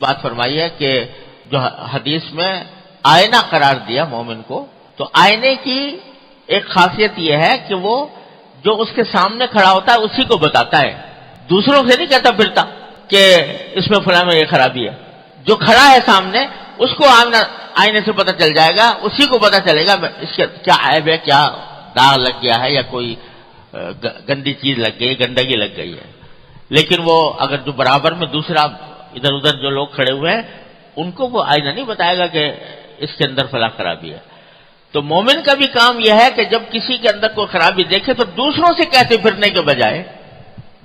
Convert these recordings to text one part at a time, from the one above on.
بات فرمائی ہے کہ جو حدیث میں آئینہ قرار دیا مومن کو، تو آئینے کی ایک خاصیت یہ ہے کہ وہ جو اس کے سامنے کھڑا ہوتا ہے اسی کو بتاتا ہے، دوسروں سے نہیں کہتا پھرتا کہ اس میں فلاں میں یہ خرابی ہے. جو کھڑا ہے سامنے اس کو آئینے سے پتہ چل جائے گا، اسی کو پتہ چلے گا اس کے کیا عیب ہے، کیا داغ لگ گیا ہے، یا کوئی گندی چیز لگ گئی، گندگی لگ گئی ہے. لیکن وہ اگر جو برابر میں دوسرا ادھر ادھر جو لوگ کھڑے ہوئے ہیں ان کو وہ آئینہ نہیں بتائے گا کہ اس کے اندر فلاں خرابی ہے. تو مومن کا بھی کام یہ ہے کہ جب کسی کے اندر کوئی خرابی دیکھے تو دوسروں سے کہتے پھرنے کے بجائے،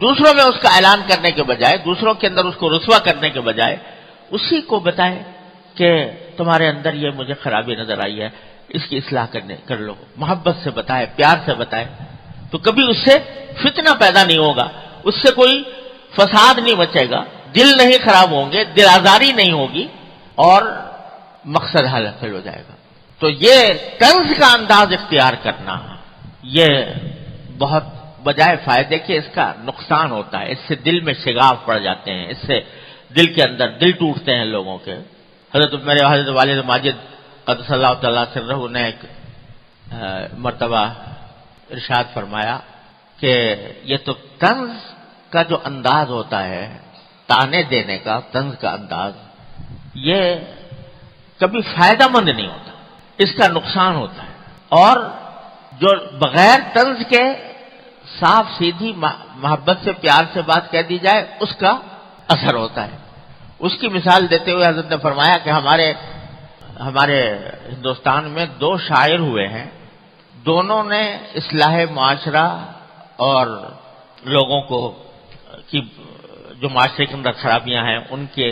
دوسروں میں اس کا اعلان کرنے کے بجائے، دوسروں کے اندر اس کو رسوا کرنے کے بجائے اسی کو بتائے کہ تمہارے اندر یہ مجھے خرابی نظر آئی ہے، اس کی اصلاح کر لو. محبت سے بتائے، پیار سے بتائے، تو کبھی اس سے فتنہ پیدا نہیں ہوگا، اس سے کوئی فساد نہیں مچے گا، دل نہیں خراب ہوں گے، دل آزاری نہیں ہوگی، اور مقصد حاصل ہو جائے گا. تو یہ طنز کا انداز اختیار کرنا یہ بہت بجائے فائدے کے اس کا نقصان ہوتا ہے. اس سے دل میں شگاف پڑ جاتے ہیں، اس سے دل کے اندر دل ٹوٹتے ہیں لوگوں کے. میرے حضرت والد ماجد قدس اللہ تعالیٰ سرہ نے ایک مرتبہ ارشاد فرمایا کہ یہ تو طنز کا جو انداز ہوتا ہے، تانے دینے کا طنز کا انداز، یہ کبھی فائدہ مند نہیں ہوتا، اس کا نقصان ہوتا ہے. اور جو بغیر طنز کے صاف سیدھی محبت سے پیار سے بات کہہ دی جائے اس کا اثر ہوتا ہے. اس کی مثال دیتے ہوئے حضرت نے فرمایا کہ ہمارے ہندوستان میں 2 شاعر ہوئے ہیں، دونوں نے اصلاح معاشرہ اور لوگوں کو کی جو معاشرے کے اندر خرابیاں ہیں ان کے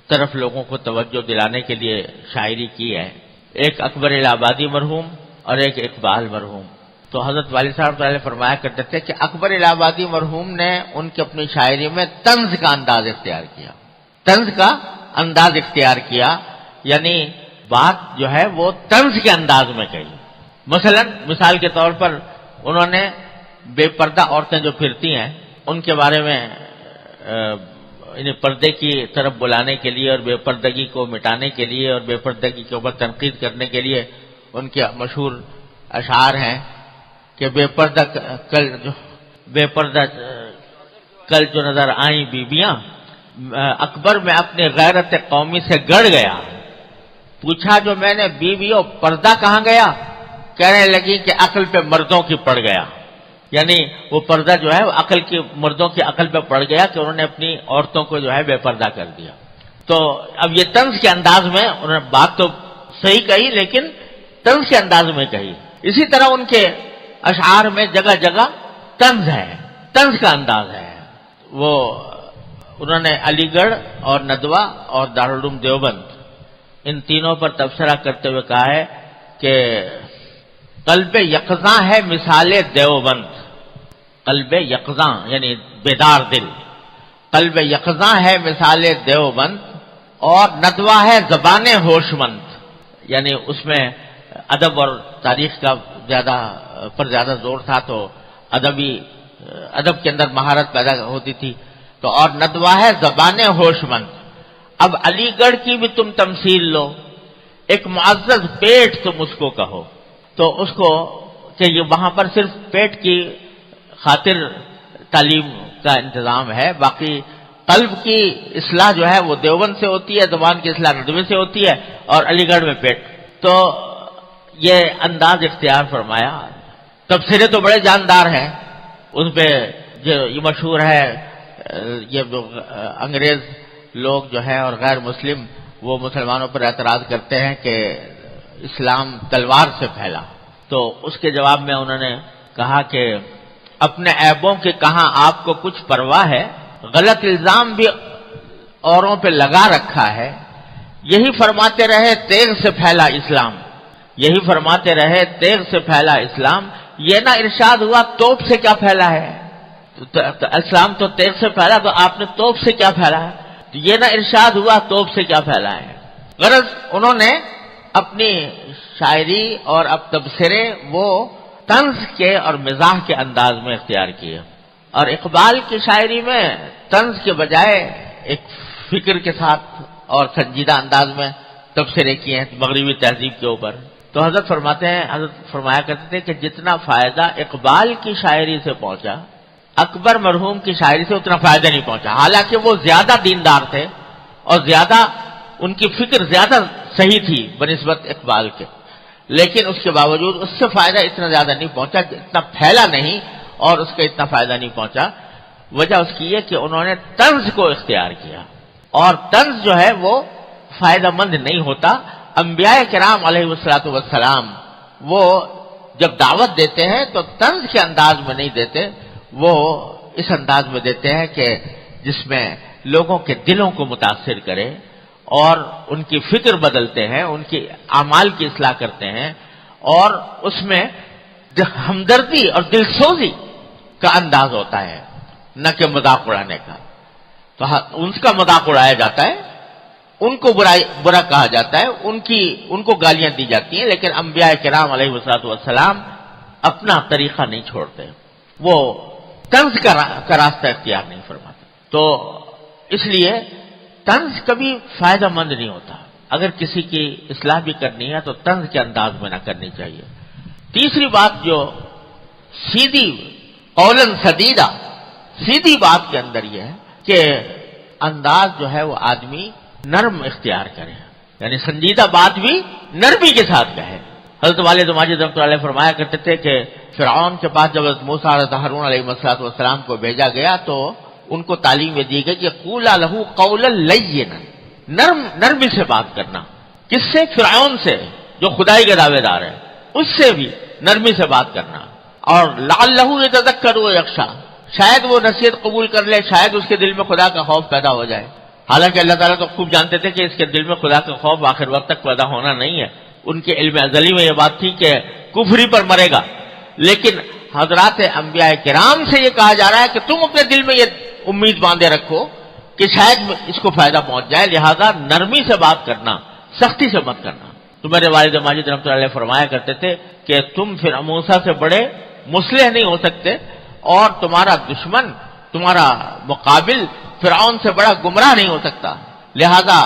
طرف لوگوں کو توجہ دلانے کے لیے شاعری کی ہے. ایک اکبر الہ آبادی مرحوم اور ایک اقبال مرحوم. تو حضرت والد صاحب تعالی فرمایا کرتے تھے کہ اکبر الہ آبادی مرحوم نے ان کی اپنی شاعری میں طنز کا انداز اختیار کیا، طنز کا انداز اختیار کیا، یعنی بات جو ہے وہ طنز کے انداز میں کہی. مثال کے طور پر انہوں نے بے پردہ عورتیں جو پھرتی ہیں ان کے بارے میں انہیں پردے کی طرف بلانے کے لیے اور بے پردگی کو مٹانے کے لیے اور بے پردگی کے اوپر تنقید کرنے کے لیے ان کے مشہور اشعار ہیں کہ بے پردہ کل جو نظر آئیں بیویاں، اکبر میں اپنی غیرت قومی سے گڑ گیا، پوچھا جو میں نے بیویوں پردہ کہاں گیا، کہنے لگی کہ عقل پہ مردوں کی پڑ گیا. یعنی وہ پردہ جو ہے وہ مردوں کی عقل پہ پڑ گیا کہ انہوں نے اپنی عورتوں کو جو ہے بے پردہ کر دیا. تو اب یہ طنز کے انداز میں انہوں نے بات تو صحیح کہی لیکن طنز کے انداز میں کہی. اسی طرح ان کے اشعار میں جگہ جگہ طنز ہے، طنز کا انداز ہے. وہ انہوں نے علی گڑھ اور ندوہ اور دارالعلوم دیوبند ان تینوں پر تبصرہ کرتے ہوئے کہا ہے کہ قلب یقظاں ہے مثال دیوبند، قلب یقظاں یعنی بیدار دل، قلب یقظاں ہے مثال دیوبند، اور ندوہ ہے زبان ہوش مند. یعنی اس میں ادب اور تاریخ کا زیادہ زور تھا، تو ادب کے اندر مہارت پیدا ہوتی تھی. تو اور ندوہ ہے زبان ہوش مند. اب علی گڑھ کی بھی تم تمثیل لو، ایک معزز پیٹ تم اس کو کہو. تو اس کو کہ یہ وہاں پر صرف پیٹ کی خاطر تعلیم کا انتظام ہے، باقی قلب کی اصلاح جو ہے وہ دیوبند سے ہوتی ہے، زبان کی اصلاح ندوے سے ہوتی ہے، اور علی گڑھ میں پیٹ. تو یہ انداز اختیار فرمایا. تبصرے تو بڑے جاندار ہیں، ان پہ یہ مشہور ہے، یہ جو انگریز لوگ جو ہیں اور غیر مسلم وہ مسلمانوں پر اعتراض کرتے ہیں کہ اسلام تلوار سے پھیلا. تو اس کے جواب میں انہوں نے کہا کہ اپنے عیبوں کے کہاں آپ کو کچھ پرواہ ہے، غلط الزام بھی اوروں پہ لگا رکھا ہے، یہی فرماتے رہے تیغ سے پھیلا اسلام، یہی فرماتے رہے تیغ سے پھیلا اسلام. یہ نہ ارشاد ہوا توپ سے کیا پھیلا ہے، تو اسلام تو تیغ سے پھیلا، تو آپ نے توپ سے کیا پھیلا ہے، تو یہ نہ ارشاد ہوا توپ سے کیا پھیلا ہے. غرض انہوں نے اپنی شاعری اور اب تبصرے وہ طنز کے اور مزاح کے انداز میں اختیار کیے. اور اقبال کی شاعری میں طنز کے بجائے ایک فکر کے ساتھ اور سنجیدہ انداز میں تبصرے کیے ہیں مغربی تہذیب کے اوپر. تو حضرت فرمایا کرتے تھے کہ جتنا فائدہ اقبال کی شاعری سے پہنچا اکبر مرحوم کی شاعری سے اتنا فائدہ نہیں پہنچا. حالانکہ وہ زیادہ دیندار تھے اور زیادہ ان کی فکر زیادہ صحیح تھی بنسبت اقبال کے، لیکن اس کے باوجود اس سے فائدہ اتنا زیادہ نہیں پہنچا، اتنا پھیلا نہیں اور اس کا اتنا فائدہ نہیں پہنچا. وجہ اس کی یہ کہ انہوں نے طنز کو اختیار کیا، اور طنز جو ہے وہ فائدہ مند نہیں ہوتا. انبیاء کرام علیہ الصلوۃ والسلام وہ جب دعوت دیتے ہیں تو طنز کے انداز میں نہیں دیتے، وہ اس انداز میں دیتے ہیں کہ جس میں لوگوں کے دلوں کو متاثر کرے اور ان کی فکر بدلتے ہیں، ان کی اعمال کی اصلاح کرتے ہیں، اور اس میں ہمدردی اور دلسوزی کا انداز ہوتا ہے، نہ کہ مذاق اڑانے کا. تو ان کا مذاق اڑایا جاتا ہے، ان کو برا کہا جاتا ہے، ان کو گالیاں دی جاتی ہیں، لیکن انبیاء کرام علیہ والسلام اپنا طریقہ نہیں چھوڑتے، وہ طنز کا راستہ اختیار نہیں فرماتے. تو اس لیے طنز کبھی فائدہ مند نہیں ہوتا. اگر کسی کی اصلاح بھی کرنی ہے تو طنز کے انداز میں نہ کرنی چاہیے. تیسری بات جو سیدھی قولاً سدیدہ، سیدھی بات کے اندر یہ ہے کہ انداز جو ہے وہ آدمی نرم اختیار کرے، یعنی سنجیدہ بات بھی نرمی کے ساتھ کہے. حضرت والد ماجد رحمۃ اللہ علیہ فرمایا کرتے تھے کہ فرعون کے پاس جب موسیٰ اور ہارون علیہ السلام کو بھیجا گیا تو ان کو تعلیم یہ دی گئی کہ قولا لہو قولا لینا، نرمی سے بات کرنا. کس سے؟ فرعون سے جو خدائی کا دعوے دار ہے، اس سے بھی نرمی سے بات کرنا. اور لعلہ یتذکر ویخشی، شاید وہ نصیحت قبول کر لے، شاید اس کے دل میں خدا کا خوف پیدا ہو جائے. حالانکہ اللہ تعالیٰ تو خوب جانتے تھے کہ اس کے دل میں خدا کا خوف آخر وقت تک پیدا ہونا نہیں ہے. ان کے علم ازلی میں یہ بات تھی کہ کفری پر مرے گا، لیکن حضرات انبیاء کرام سے یہ کہا جا رہا ہے کہ تم اپنے دل میں یہ امید باندھے رکھو کہ شاید اس کو فائدہ پہنچ جائے، لہذا نرمی سے بات کرنا، سختی سے مت کرنا. تو میرے والد ماجد رحمۃ اللہ علیہ فرمایا کرتے تھے کہ تم پھر موسیٰ سے بڑے مصلح نہیں ہو سکتے، اور تمہارا دشمن، تمہارا مقابل فرعون سے بڑا گمراہ نہیں ہو سکتا. لہذا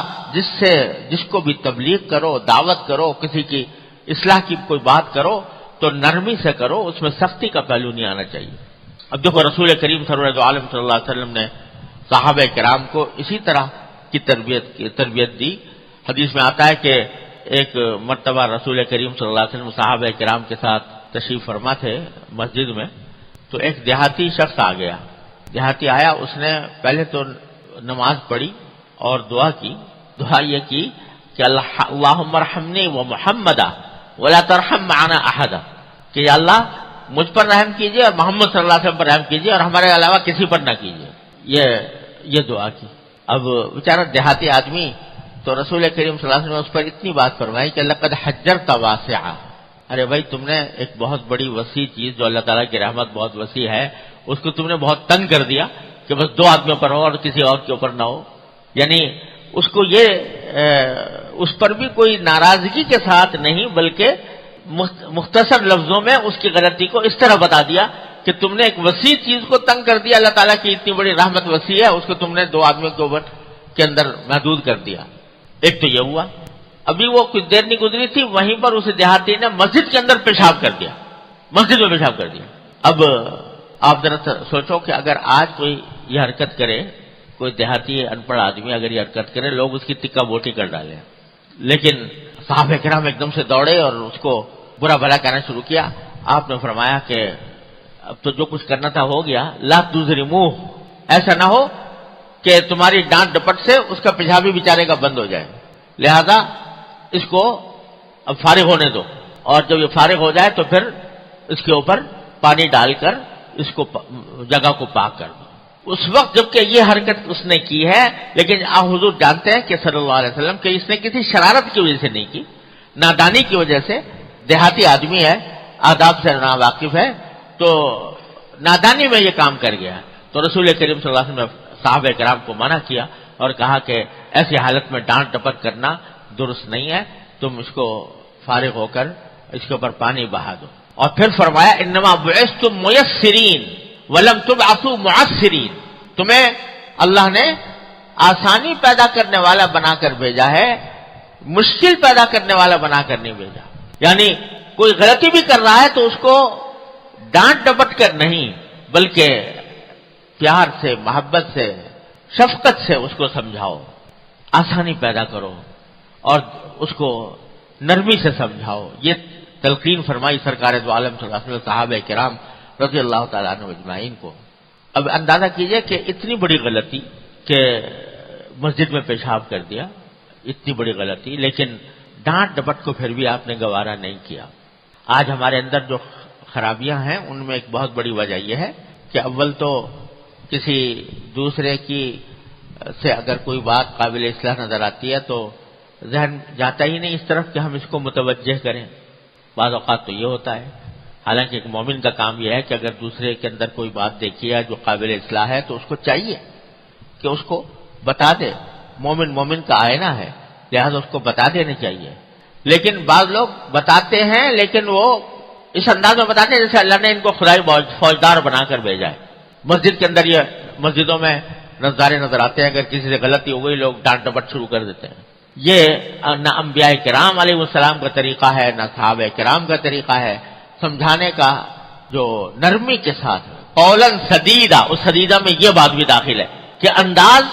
جس کو بھی تبلیغ کرو، دعوت کرو، کسی کی اصلاح کی کوئی بات کرو تو نرمی سے کرو، اس میں سختی کا پہلو نہیں آنا چاہیے. اب دیکھو رسول کریم سرور عالم صلی اللہ علیہ وسلم نے صحابہ کرام کو اسی طرح کی تربیت دی. حدیث میں آتا ہے کہ ایک مرتبہ رسول کریم صلی اللہ علیہ وسلم صحابہ کرام کے ساتھ تشریف فرما تھے مسجد میں، تو ایک دیہاتی شخص آ گیا. دیہاتی آیا، اس نے پہلے تو نماز پڑھی اور دعا کی. دعا یہ کی کہ اللہم ارحمنی و محمدا ولا ترحم معنا احدا، کہ یا اللہ مجھ پر رحم کیجیے اور محمد صلی اللہ علیہ وسلم پر رحم کیجیے اور ہمارے علاوہ کسی پر نہ کیجیے. یہ دعا کی. اب بیچارہ دیہاتی آدمی، تو رسول کریم صلی اللہ علیہ وسلم نے اس پر اتنی بات فرمائی کہ لقد حجرت واسعا، ارے بھائی تم نے ایک بہت بڑی وسیع چیز جو اللہ تعالیٰ کی رحمت بہت وسیع ہے، اس کو تم نے بہت تنگ کر دیا کہ بس 2 آدمیوں پر ہو اور کسی اور کے اوپر نہ ہو. یعنی اس کو اس پر بھی کوئی ناراضگی کے ساتھ نہیں، بلکہ مختصر لفظوں میں اس کی غلطی کو اس طرح بتا دیا کہ تم نے ایک وسیع چیز کو تنگ کر دیا، اللہ تعالیٰ کی اتنی بڑی رحمت وسیع ہے، اس کو تم نے 2 آدمیوں کے اوپر کے اندر محدود کر دیا. ایک تو یہ ہوا. ابھی وہ کچھ دیر نہیں گزری تھی، وہیں پر اس دیہاتی نے مسجد کے اندر پیشاب کر دیا، مسجد میں پیشاب کر دیا. اب آپ ذرا سوچو کہ اگر آج کوئی یہ حرکت کرے، کوئی دیہاتی ان پڑھ آدمی اگر یہ حرکت کرے، لوگ اس کی تکہ بوٹی کر ڈالیں. لیکن صحابہ کرام ایک دم سے دوڑے اور اس کو برا بھلا کہنا شروع کیا. آپ نے فرمایا کہ اب تو جو کچھ کرنا تھا ہو گیا، لا تظلموہ، ایسا نہ ہو کہ تمہاری ڈانٹ ڈپٹ سے اس کا پیشاب بھی بیچارے کا بند ہو جائے، لہذا اس کو اب فارغ ہونے دو، اور جب یہ فارغ ہو جائے تو پھر اس کے اوپر پانی ڈال کر اس کو جگہ کو پاک کر دو. اس وقت جبکہ یہ حرکت اس نے کی ہے، لیکن آپ حضور جانتے ہیں کہ صلی اللہ علیہ وسلم کہ اس نے کسی شرارت کی وجہ سے نہیں کی، نادانی کی وجہ سے. دیہاتی آدمی ہے، آداب سے نا واقف ہے، تو نادانی میں یہ کام کر گیا. تو رسول کریم صلی اللہ علیہ وسلم نے صحابہ کرام کو منع کیا اور کہا کہ ایسی حالت میں ڈانٹ ڈپٹ کرنا درست نہیں ہے، تم اس کو فارغ ہو کر اس کے اوپر پانی بہا دو. اور پھر فرمایا انما بعثتم میسرین ولم تبعثوا معسرین، تمہیں اللہ نے آسانی پیدا کرنے والا بنا کر بھیجا ہے، مشکل پیدا کرنے والا بنا کر نہیں بھیجا۔ یعنی کوئی غلطی بھی کر رہا ہے تو اس کو ڈانٹ ڈپٹ کر نہیں، بلکہ پیار سے، محبت سے، شفقت سے اس کو سمجھاؤ، آسانی پیدا کرو اور اس کو نرمی سے سمجھاؤ۔ یہ تلقین فرمائی سرکار دو عالم صلی اللہ علیہ وسلم صحابہ کرام رضی اللہ تعالیٰ عنہ اجمعین کو۔ اب اندازہ کیجئے کہ اتنی بڑی غلطی کہ مسجد میں پیشاب کر دیا، اتنی بڑی غلطی، لیکن ڈانٹ ڈپٹ کو پھر بھی آپ نے گوارا نہیں کیا۔ آج ہمارے اندر جو خرابیاں ہیں ان میں ایک بہت بڑی وجہ یہ ہے کہ اول تو کسی دوسرے کی سے اگر کوئی بات قابل اصلاح نظر آتی ہے تو ذہن جاتا ہی نہیں اس طرف کہ ہم اس کو متوجہ کریں۔ بعض اوقات تو یہ ہوتا ہے، حالانکہ ایک مومن کا کام یہ ہے کہ اگر دوسرے کے اندر کوئی بات دیکھی ہے جو قابل اصلاح ہے تو اس کو چاہیے کہ اس کو بتا دے۔ مومن کا آئینہ ہے، لہذا اس کو بتا دینے چاہیے۔ لیکن بعض لوگ بتاتے ہیں لیکن وہ اس انداز میں بتاتے ہیں جیسے اللہ نے ان کو خدائی فوجدار بنا کر بھیجا ہے۔ مسجد کے اندر یہ مسجدوں میں نظارے نظر آتے ہیں، اگر کسی سے غلطی ہو گئی لوگ ڈانٹ ڈپٹ شروع کر دیتے ہیں۔ یہ نہ انبیاء کرام علیہ السلام کا طریقہ ہے، نہ صحابہ کرام کا طریقہ ہے سمجھانے کا، جو نرمی کے ساتھ قولاً سدیدہ، اس سدیدہ میں یہ بات بھی داخل ہے کہ انداز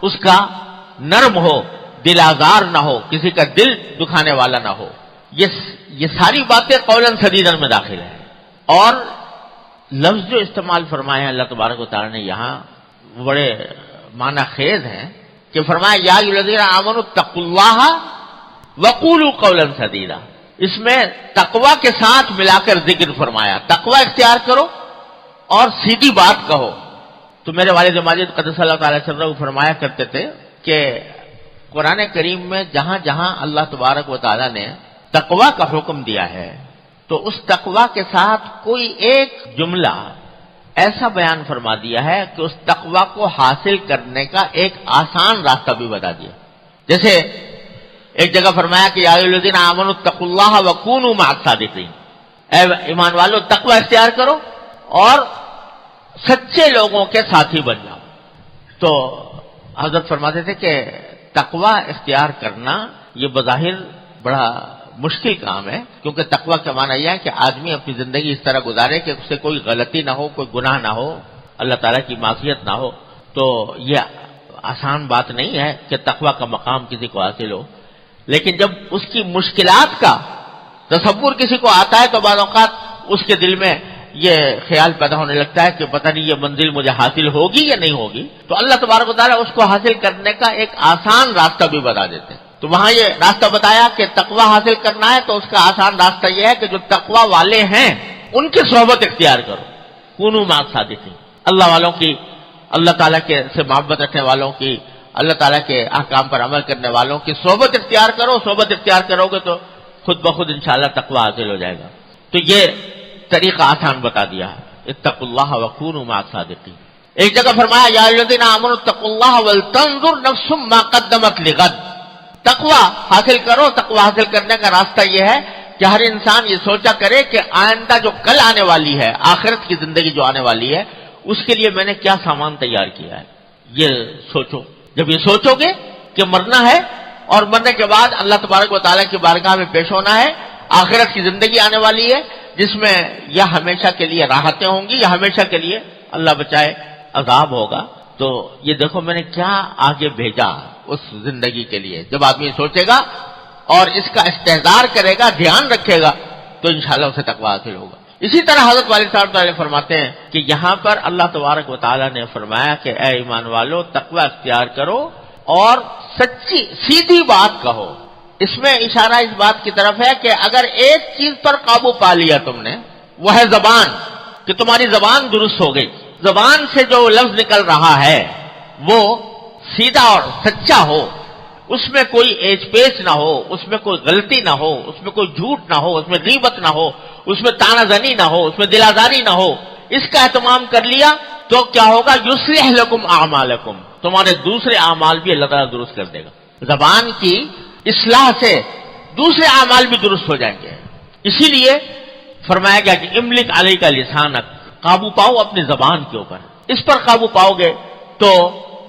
اس کا نرم ہو، دل آزار نہ ہو، کسی کا دل دکھانے والا نہ ہو۔ یہ ساری باتیں قولاً سدیداً میں داخل ہیں۔ اور لفظ جو استعمال فرمائے ہیں اللہ تبارک و تعالی نے یہاں بڑے معنی خیز ہیں کہ فرمایا یا ایھا الذین آمنوا اتقوا اللہ وقولوا قولا سدیدا۔ اس میں تقوی کے ساتھ ملا کر ذکر فرمایا، تقوی اختیار کرو اور سیدھی بات کہو۔ تو میرے والد ماجد قدس اللہ تعالی سرہ فرمایا کرتے تھے کہ قرآن کریم میں جہاں جہاں اللہ تبارک و تعالی نے تقوی کا حکم دیا ہے تو اس تقوی کے ساتھ کوئی ایک جملہ ایسا بیان فرما دیا ہے کہ اس تقوی کو حاصل کرنے کا ایک آسان راستہ بھی بتا دیا۔ جیسے ایک جگہ فرمایا کہ یا ایھا الذین آمنوا اتقوا اللہ وکونوا مع الصادقین، اے ایمان والو تقوی اختیار کرو اور سچے لوگوں کے ساتھی بن جاؤ۔ تو حضرت فرماتے تھے کہ تقوی اختیار کرنا یہ بظاہر بڑا مشکل کام ہے، کیونکہ تقوی کا معنی یہ ہے کہ آدمی اپنی زندگی اس طرح گزارے کہ اس سے کوئی غلطی نہ ہو، کوئی گناہ نہ ہو، اللہ تعالیٰ کی معصیت نہ ہو۔ تو یہ آسان بات نہیں ہے کہ تقوی کا مقام کسی کو حاصل ہو، لیکن جب اس کی مشکلات کا تصور کسی کو آتا ہے تو بعض اوقات اس کے دل میں یہ خیال پیدا ہونے لگتا ہے کہ پتہ نہیں یہ منزل مجھے حاصل ہوگی یا نہیں ہوگی۔ تو اللہ تبارک و تعالیٰ اس کو حاصل کرنے کا ایک آسان راستہ بھی بتا دیتے ہیں۔ تو وہاں یہ راستہ بتایا کہ تقوی حاصل کرنا ہے تو اس کا آسان راستہ یہ ہے کہ جو تقوی والے ہیں ان کی صحبت اختیار کرو، کونوا مع الصادقین، اللہ والوں کی، اللہ تعالیٰ کے سے محبت رکھنے والوں کی، اللہ تعالیٰ کے احکام پر عمل کرنے والوں کی صحبت اختیار کرو۔ صحبت اختیار کرو گے تو خود بخود انشاءاللہ تقوی حاصل ہو جائے گا۔ تو یہ طریقہ آسان بتا دیا ہے، اتقوا اللہ وکونوا مع الصادقین۔ ایک جگہ فرمایا یا ایھا الذین آمنوا اتقوا اللہ ولتنظر نفس ما قدمت لغد۔ تقوی حاصل کرو، تقوی حاصل کرنے کا راستہ یہ ہے کہ ہر انسان یہ سوچا کرے کہ آئندہ جو کل آنے والی ہے، آخرت کی زندگی جو آنے والی ہے، اس کے لیے میں نے کیا سامان تیار کیا ہے، یہ سوچو۔ جب یہ سوچو گے کہ مرنا ہے اور مرنے کے بعد اللہ تبارک و تعالیٰ کی بارگاہ میں پیش ہونا ہے، آخرت کی زندگی آنے والی ہے جس میں یا ہمیشہ کے لیے راحتیں ہوں گی یا ہمیشہ کے لیے اللہ بچائے عذاب ہوگا، تو یہ دیکھو میں نے کیا آگے بھیجا اس زندگی کے لیے۔ جب آدمی سوچے گا اور اس کا استحضار کرے گا، دھیان رکھے گا، تو انشاءاللہ اسے تقوی حاصل ہوگا۔ اسی طرح حضرت والد صاحب تعالی فرماتے ہیں کہ یہاں پر اللہ تبارک و تعالیٰ نے فرمایا کہ اے ایمان والو تقوی اختیار کرو اور سچی سیدھی بات کہو۔ اس میں اشارہ اس بات کی طرف ہے کہ اگر ایک چیز پر قابو پا لیا تم نے، وہ ہے زبان، کہ تمہاری زبان درست ہو گئی، زبان سے جو لفظ نکل رہا ہے وہ سیدھا اور سچا ہو، اس میں کوئی ایچ پیچ نہ ہو، اس میں کوئی غلطی نہ ہو، اس میں کوئی جھوٹ نہ ہو، اس میں غیبت نہ ہو، اس میں طعنہ زنی نہ ہو، اس میں دل آزاری نہ ہو، اس کا اہتمام کر لیا تو کیا ہوگا؟ یصلح لکم اعمالکم، تمہارے دوسرے اعمال بھی اللہ تعالیٰ درست کر دے گا۔ زبان کی اصلاح سے دوسرے اعمال بھی درست ہو جائیں گے۔ اسی لیے فرمایا گیا کہ املک علیک لسانک، قابو پاؤ اپنی زبان کے اوپر، اس پر قابو پاؤ گے تو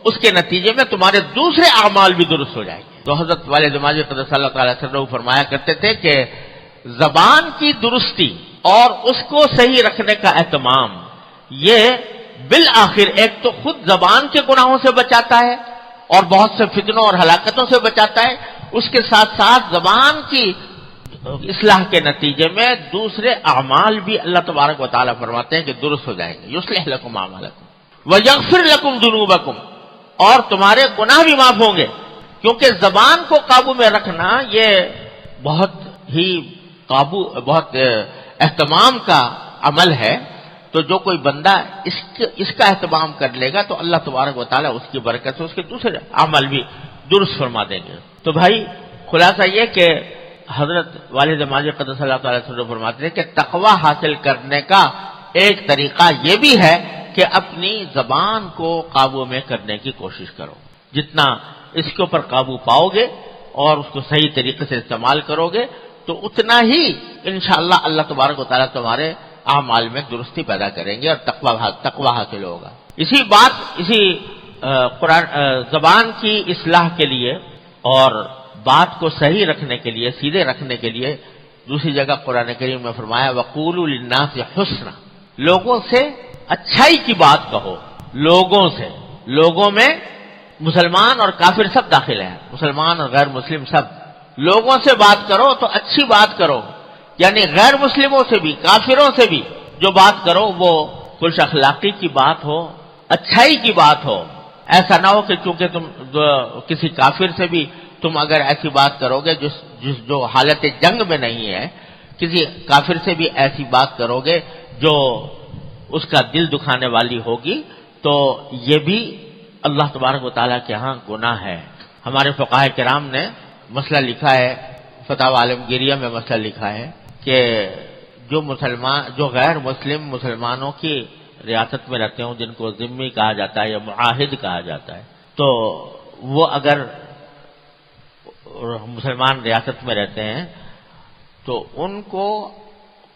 اس کے نتیجے میں تمہارے دوسرے اعمال بھی درست ہو جائیں گے۔ تو حضرت والد ماجد قدس اللہ تعالی سرہ فرمایا کرتے تھے کہ زبان کی درستی اور اس کو صحیح رکھنے کا اہتمام، یہ بالآخر ایک تو خود زبان کے گناہوں سے بچاتا ہے اور بہت سے فتنوں اور ہلاکتوں سے بچاتا ہے، اس کے ساتھ ساتھ زبان کی اصلاح کے نتیجے میں دوسرے اعمال بھی اللہ تبارک و تعالیٰ فرماتے ہیں کہ درست ہو جائیں گے۔ یصلح لکم اعمالکم ویغفر لکم ذنوبکم، اور تمہارے گناہ بھی معاف ہوں گے، کیونکہ زبان کو قابو میں رکھنا یہ بہت اہتمام کا عمل ہے۔ تو جو کوئی بندہ اس کا اہتمام کر لے گا تو اللہ تبارک و تعالیٰ اس کی برکت سے اس کے دوسرے عمل بھی درست فرما دیں گے۔ تو بھائی خلاصہ یہ کہ حضرت والد ماجد قدس اللہ تعالیٰ سے فرماتے ہیں کہ تقوی حاصل کرنے کا ایک طریقہ یہ بھی ہے کہ اپنی زبان کو قابو میں کرنے کی کوشش کرو۔ جتنا اس کے اوپر قابو پاؤ گے اور اس کو صحیح طریقے سے استعمال کرو گے تو اتنا ہی انشاءاللہ اللہ تبارک و تعالیٰ تمہارے اعمال میں درستی پیدا کریں گے اور تقوی حاصل ہوگا۔ اسی قرآن زبان کی اصلاح کے لیے اور بات کو صحیح رکھنے کے لیے، سیدھے رکھنے کے لیے دوسری جگہ قرآن کریم میں فرمایا وَقُولُوا لِلنَّاسِ حُسْنًا، لوگوں سے اچھائی کی بات کہو۔ لوگوں میں مسلمان اور کافر سب داخل ہیں، مسلمان اور غیر مسلم سب۔ لوگوں سے بات کرو تو اچھی بات کرو، یعنی غیر مسلموں سے بھی کافروں سے بھی جو بات کرو وہ خوش اخلاقی کی بات ہو، اچھائی کی بات ہو۔ ایسا نہ ہو کہ چونکہ تم کسی کافر سے بھی تم اگر ایسی بات کرو گے جو حالت جنگ میں نہیں ہے، کسی کافر سے بھی ایسی بات کرو گے جو اس کا دل دکھانے والی ہوگی تو یہ بھی اللہ تبارک و تعالیٰ کے ہاں گناہ ہے۔ ہمارے فقہاء کرام نے مسئلہ لکھا ہے، فتاوی عالمگیریہ میں مسئلہ لکھا ہے کہ جو غیر مسلم مسلمانوں کی ریاست میں رہتے ہوں، جن کو ذمہ کہا جاتا ہے یا معاہد کہا جاتا ہے، تو وہ اگر مسلمان ریاست میں رہتے ہیں تو ان کو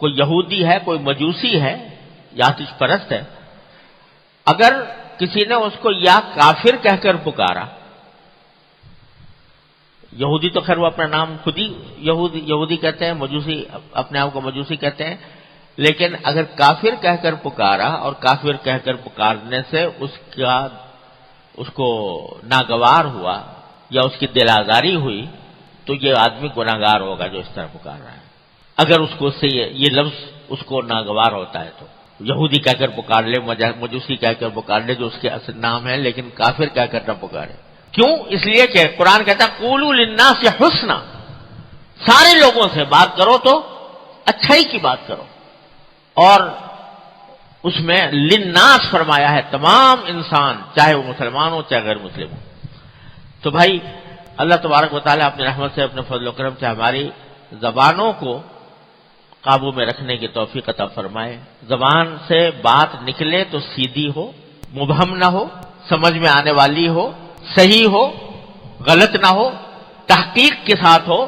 کوئی یہودی ہے، کوئی مجوسی ہے یا آتش پرست ہے، اگر کسی نے اس کو یا کافر کہہ کر پکارا، یہودی تو خیر وہ اپنا نام خود ہی یہودی کہتے ہیں، مجوسی اپنے آپ کو مجوسی کہتے ہیں، لیکن اگر کافر کہہ کر پکارا اور کافر کہہ کر پکارنے سے اس کو ناگوار ہوا یا اس کی دل آزاری ہوئی تو یہ آدمی گناہگار ہوگا جو اس طرح پکار رہا ہے۔ اگر اس کو سے یہ لفظ اس کو ناگوار ہوتا ہے تو یہودی کہہ کر پکار لے، مجوسی کہہ کر پکار لے جو اس کے اصل نام ہے، لیکن کافر کہہ کر نہ پکارے۔ کیوں؟ اس لیے کہ قرآن کہتا ہے قولوا للناس حسنا، سارے لوگوں سے بات کرو تو اچھائی کی بات کرو، اور اس میں للناس فرمایا ہے، تمام انسان، چاہے وہ مسلمان ہو چاہے غیر مسلم ہو۔ تو بھائی اللہ تبارک و تعالیٰ اپنی رحمت سے، اپنے فضل و کرم سے ہماری زبانوں کو قابو میں رکھنے کی توفیق عطا فرمائے۔ زبان سے بات نکلے تو سیدھی ہو، مبہم نہ ہو، سمجھ میں آنے والی ہو، صحیح ہو، غلط نہ ہو، تحقیق کے ساتھ ہو،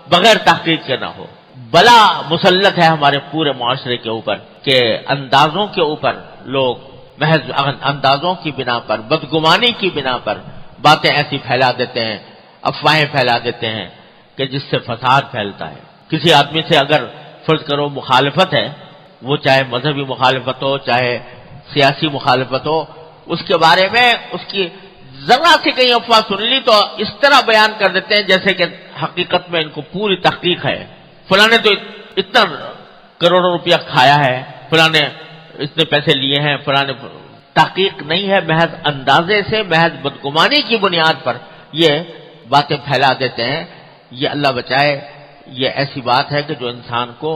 بغیر تحقیق کے نہ ہو۔ بلا مسلط ہے ہمارے پورے معاشرے کے اوپر کہ اندازوں کے اوپر لوگ محض اندازوں کی بنا پر، بدگمانی کی بنا پر باتیں ایسی پھیلا دیتے ہیں، افواہیں پھیلا دیتے ہیں کہ جس سے فساد پھیلتا ہے۔ کسی آدمی سے اگر فرض کرو مخالفت ہے، وہ چاہے مذہبی مخالفت ہو چاہے سیاسی مخالفت ہو، اس کے بارے میں اس کی ذرا سی کہیں افواہ سن لی تو اس طرح بیان کر دیتے ہیں جیسے کہ حقیقت میں ان کو پوری تحقیق ہے۔ فلاں نے تو اتنا کروڑوں روپیہ کھایا ہے، فلاں نے اتنے پیسے لیے ہیں، فلاں نے، تحقیق نہیں ہے، محض اندازے سے، محض بدگمانی کی بنیاد پر یہ باتیں پھیلا دیتے ہیں۔ یہ اللہ بچائے، یہ ایسی بات ہے کہ جو انسان کو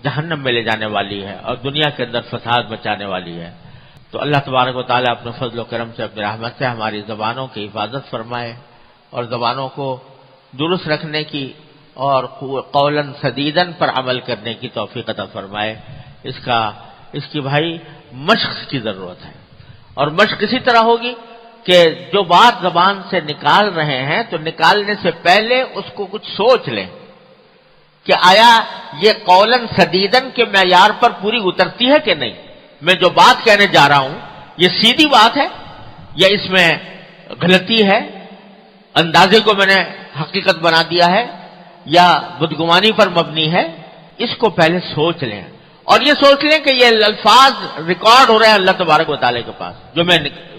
جہنم میں لے جانے والی ہے اور دنیا کے اندر فساد مچانے والی ہے۔ تو اللہ تبارک و تعالیٰ اپنے فضل و کرم سے، اپنی رحمت سے ہماری زبانوں کی حفاظت فرمائے اور زبانوں کو درست رکھنے کی اور قولاً سدیداً پر عمل کرنے کی توفیق عطا فرمائے۔ اس کی بھائی مشق کی ضرورت ہے، اور مشق اسی طرح ہوگی کہ جو بات زبان سے نکال رہے ہیں تو نکالنے سے پہلے اس کو کچھ سوچ لیں کہ آیا یہ قولاً سدیداً کے معیار پر پوری اترتی ہے کہ نہیں، میں جو بات کہنے جا رہا ہوں یہ سیدھی بات ہے یا اس میں غلطی ہے، اندازے کو میں نے حقیقت بنا دیا ہے یا بدگمانی پر مبنی ہے، اس کو پہلے سوچ لیں، اور یہ سوچ لیں کہ یہ الفاظ ریکارڈ ہو رہے ہیں اللہ تبارک و تعالیٰ کے پاس، جو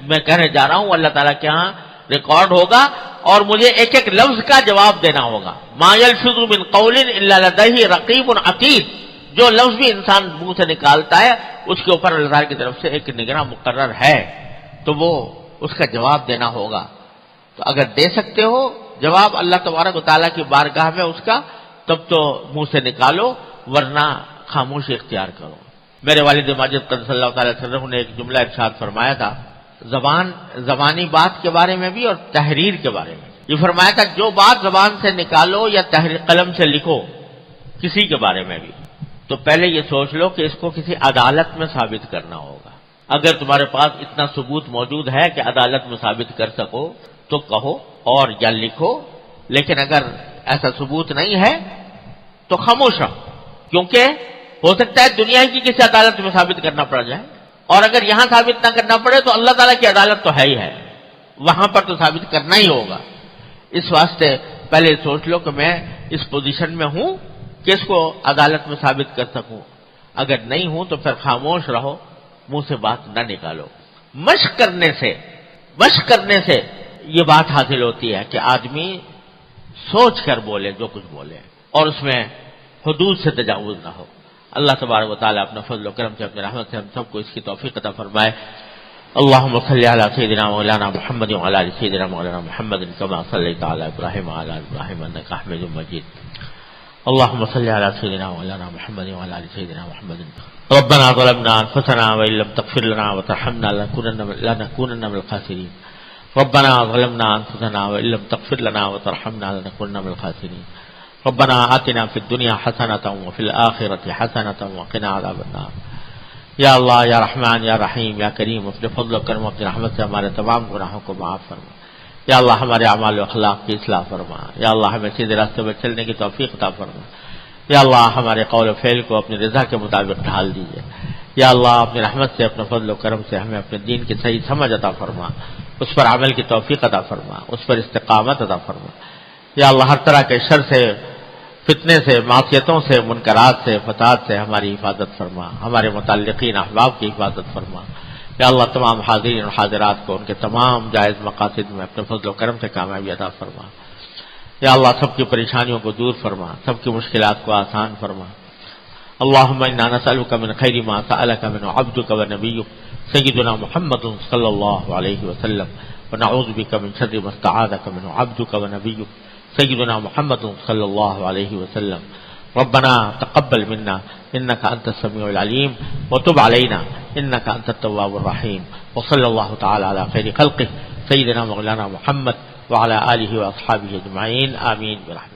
میں کہنے جا رہا ہوں اللہ تعالیٰ کے ہاں ریکارڈ ہوگا، اور مجھے ایک ایک لفظ کا جواب دینا ہوگا۔ ما یلفظ من قول الا لدیہ رقیب عتید، جو لفظ بھی انسان منہ سے نکالتا ہے اس کے اوپر اللہ تعالیٰ کی طرف سے ایک نگراں مقرر ہے، تو وہ اس کا جواب دینا ہوگا۔ تو اگر دے سکتے ہو جواب اللہ تبارک و تعالیٰ کی بارگاہ میں اس کا، تب تو منہ سے نکالو، ورنہ خاموشی اختیار کرو۔ میرے والد ماجد قدس اللہ تعالی وسلم نے ایک جملہ ارشاد فرمایا تھا، زبانی بات کے بارے میں بھی اور تحریر کے بارے میں، یہ فرمایا تھا جو بات زبان سے نکالو یا تحریر قلم سے لکھو کسی کے بارے میں بھی، تو پہلے یہ سوچ لو کہ اس کو کسی عدالت میں ثابت کرنا ہوگا۔ اگر تمہارے پاس اتنا ثبوت موجود ہے کہ عدالت میں ثابت کر سکو تو کہو اور یا لکھو، لیکن اگر ایسا ثبوت نہیں ہے تو خاموش رہو، کیونکہ ہو سکتا ہے دنیا کی کسی عدالت میں ثابت کرنا پڑ جائے، اور اگر یہاں ثابت نہ کرنا پڑے تو اللہ تعالیٰ کی عدالت تو ہے ہی ہے، وہاں پر تو ثابت کرنا ہی ہوگا۔ اس واسطے پہلے سوچ لو کہ میں اس پوزیشن میں ہوں کہ اس کو عدالت میں ثابت کر سکوں، اگر نہیں ہوں تو پھر خاموش رہو، منہ سے بات نہ نکالو۔ مشق کرنے سے یہ بات حاصل ہوتی ہے کہ آدمی سوچ کر بولے جو کچھ بولے، اور اس میں حدود سے تجاوز نہ ہو۔ اللہ تبارک و تعالیٰ اپنے فضل و کرم سے، اپنے رحمت سے ہم سب کو اس کی توفیق عطا فرمائے۔ اللهم صل على سيدنا مولانا محمد وعلى ال سيدنا مولانا محمد كما صليت على ابراهيم وعلى ال ابراهيم انك حميد مجيد۔ اللهم صل على سيدنا مولانا محمد وعلى ال سيدنا محمد۔ ربنا ظلمنا انفسنا وان لم تغفر لنا وترحمنا لنكونن من الخاسرين۔ ربنا ظلمنا انفسنا وان لم تغفر لنا وترحمنا لنكونن من الخاسرين۔ ربنا آتنا في الدنيا حسنة وفي الآخرة حسنة وقنا عذاب النار۔ یا اللہ یا رحمان یا رحیم یا کریم، اپنے فضل و کرم اپنی رحمت سے ہمارے تمام گناہوں کو معاف فرما۔ یا اللہ ہمارے اعمال و اخلاق کی اصلاح فرما۔ یا اللہ ہمیں سیدھے راستے پر چلنے کی توفیق عطا فرما۔ یا اللہ ہمارے قول و فعل کو اپنی رضا کے مطابق ڈھال دیجیے۔ یا اللہ اپنی رحمت سے، اپنے فضل و کرم سے ہمیں اپنے دین کی صحیح سمجھ عطا فرما، اس پر عمل کی توفیق عطا فرما، اس پر استقامت عطا فرما۔ یا اللہ ہر طرح کے شر سے، فتنے سے، معصیتوں سے، منکرات سے، فساد سے ہماری حفاظت فرما، ہمارے متعلقین احباب کی حفاظت فرما۔ یا اللہ تمام حاضرین اور حاضرات کو ان کے تمام جائز مقاصد میں اپنے فضل و کرم سے کامیابی عطا فرما۔ یا اللہ سب کی پریشانیوں کو دور فرما، سب کی مشکلات کو آسان فرما۔ اللہم انا نسألک من خیر ما سألک من عبدک و نبیک سیدنا محمد صلی اللہ علیہ وسلم، ونعوذ بک من شر ما استعاذک من عبدک و نبیک سيدنا محمد صلى الله عليه وسلم۔ ربنا تقبل منا إنك أنت السميع العليم وتب علينا إنك أنت التواب الرحيم، وصلى الله تعالى على خير خلقه سيدنا مولانا محمد وعلى آله وأصحابه أجمعين، آمين برحمته۔